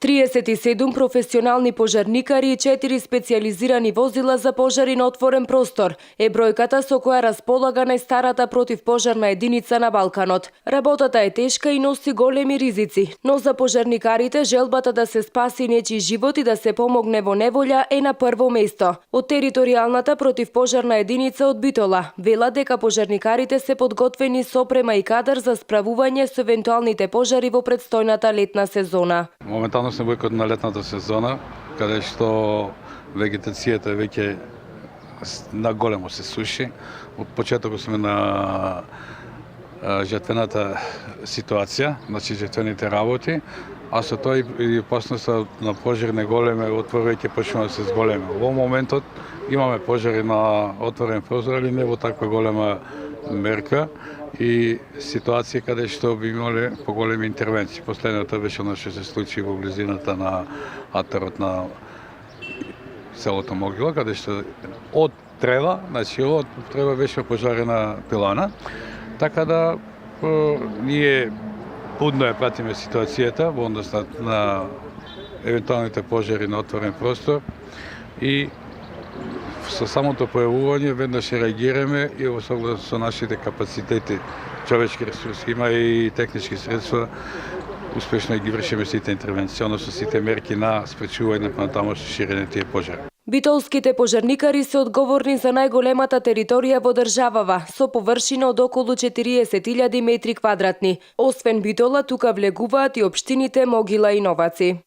37 професионални пожарникари и 4 специјализирани возила за пожари на отворен простор е бројката со која располага најстарата противпожарна единица на Балканот. Работата е тешка и носи големи ризици, но за пожарникарите желбата да се спаси нечи живот и да се помогне во неволја е на прво место. Од територијалната противпожарна единица од Битола велат дека пожарникарите се подготвени со опрема и кадар за справување со евентуалните пожари во предстојната летна сезона. Моментално сме во на летната сезона, каде што вегетацијата веќе на големо се суши. Од почетокот сме на жетвената ситуација, значи жетвените работи, а со тоа и опасноста на пожари на големе отвори ќе почнува да се зголеми. Во моментот имаме пожари на отворен простор, али не во таква голема мерка и ситуација каде што би имале поголеми интервенции. Последното беше она што се случи во близината на атарот на селото Могила, каде што од трева, значи од трева беше пожарена пилана. Така да ние будно ја пратиме ситуацијата во однос на евентуалните пожари на отворен простор и со самото појавување веднаш реагираме и со нашите капацитети, човечки ресурси, има и технички средства, успешно ги вршиме сите интервенции, односно сите мерки на спречување на тамошно ширење тие пожари. Битолските пожарникари се одговорни за најголемата територија во државава, со површина од околу 40.000 метри квадратни. Освен Битола, тука влегуваат и општините Могила и Новаци.